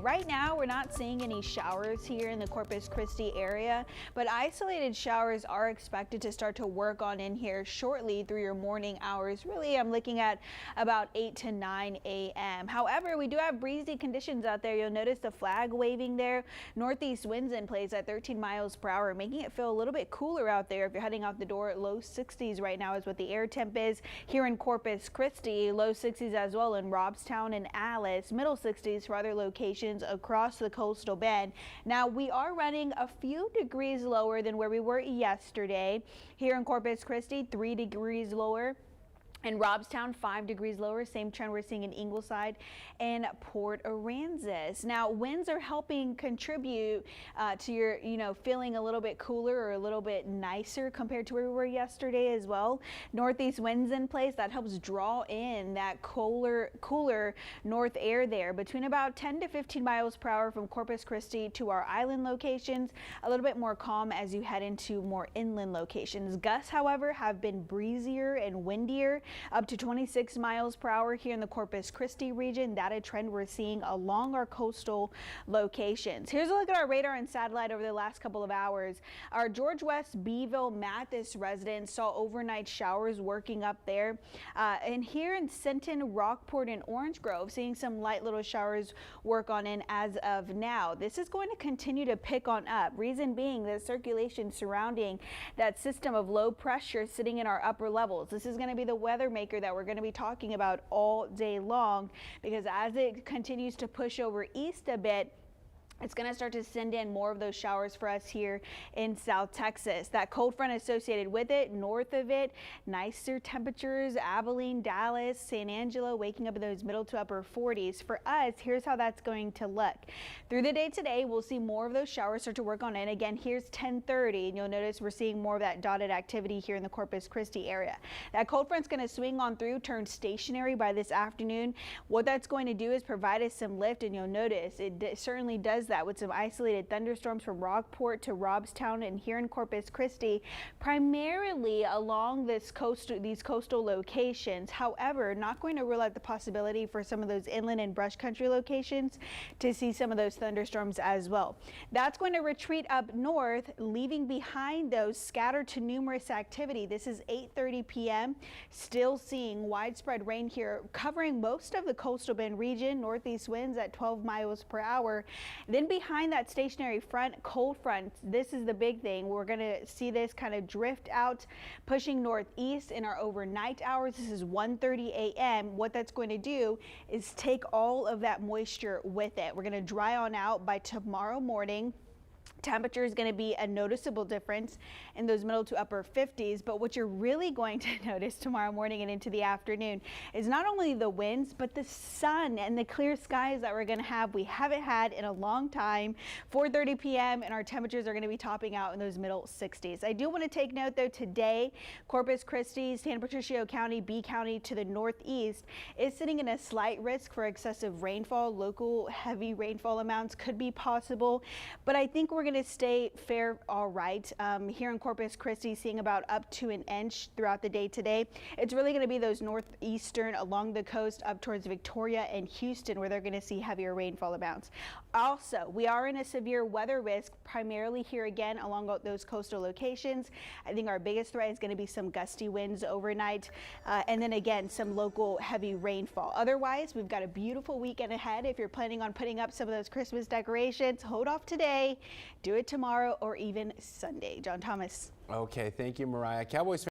Right now, we're not seeing any showers here in the Corpus Christi area, but isolated showers are expected to start to work on in here shortly through your morning hours. Really, I'm looking at about 8 to 9 a.m. However, we do have breezy conditions out there. You'll notice the flag waving there. Northeast winds in place at 13 miles per hour, making it feel a little bit cooler out there if you're heading out the door. Low 60s right now is what the air temp is here in Corpus Christi. Low 60s as well in Robstown and Alice. Middle 60s for other locations across the coastal bend. Now, we are running a few degrees lower than where we were yesterday. Here in Corpus Christi, 3 degrees lower. In Robstown, 5 degrees lower. Same trend we're seeing in Ingleside and Port Aransas. Now, winds are helping contribute to your, feeling a little bit cooler or a little bit nicer compared to where we were yesterday as well. Northeast winds in place. That helps draw in that cooler north air there between about 10 to 15 miles per hour from Corpus Christi to our island locations. A little bit more calm as you head into more inland locations. Gusts, however, have been breezier and windier, up to 26 miles per hour here in the Corpus Christi region. That a trend we're seeing along our coastal locations. Here's a look at our radar and satellite over the last couple of hours. Our George West Beeville Mathis residents saw overnight showers working up there. And here in Sinton, Rockport, and Orange Grove, seeing some light little showers work on in as of now. This is going to continue to pick on up. Reason being the circulation surrounding that system of low pressure sitting in our upper levels. This is going to be the weather maker that we're going to be talking about all day long, because as it continues to push over east a bit, it's going to start to send in more of those showers for us here in South Texas. That cold front associated with it, north of it, nicer temperatures, Abilene, Dallas, San Angelo, waking up in those middle to upper 40s. For us, here's how that's going to look. Through the day today, we'll see more of those showers start to work on in. Again, here's 10:30, and you'll notice we're seeing more of that dotted activity here in the Corpus Christi area. That cold front's going to swing on through, turn stationary by this afternoon. What that's going to do is provide us some lift, and you'll notice it certainly does that with some isolated thunderstorms from Rockport to Robstown and here in Corpus Christi, primarily along these coastal locations. However, not going to rule out the possibility for some of those inland and brush country locations to see some of those thunderstorms as well. That's going to retreat up north, leaving behind those scattered to numerous activity. This is 8:30 p.m. Still seeing widespread rain here, covering most of the coastal bend region. Northeast winds at 12 miles per hour. Then behind that stationary front, cold front, this is the big thing. We're going to see this kind of drift out, pushing northeast in our overnight hours. This is 1:30 a.m. What that's going to do is take all of that moisture with it. We're going to dry on out by tomorrow morning. Temperature is going to be a noticeable difference in those middle to upper 50s, but what you're really going to notice tomorrow morning and into the afternoon is not only the winds, but the sun and the clear skies that we're going to have. We haven't had in a long time. 4:30 p.m. and our temperatures are going to be topping out in those middle 60s. I do want to take note though, today Corpus Christi, San Patricio County, B County to the northeast is sitting in a slight risk for excessive rainfall. Local heavy rainfall amounts could be possible, but I think we're going to stay fair all right. Here in Corpus Christi, seeing about up to an inch throughout the day today. It's really going to be those northeastern along the coast up towards Victoria and Houston where they're going to see heavier rainfall amounts. Also, we are in a severe weather risk primarily here again along those coastal locations. I think our biggest threat is going to be some gusty winds overnight and then again some local heavy rainfall. Otherwise, we've got a beautiful weekend ahead. If you're planning on putting up some of those Christmas decorations, hold off today. Do it tomorrow or even Sunday. John Thomas. Okay, thank you, Mariah. Cowboys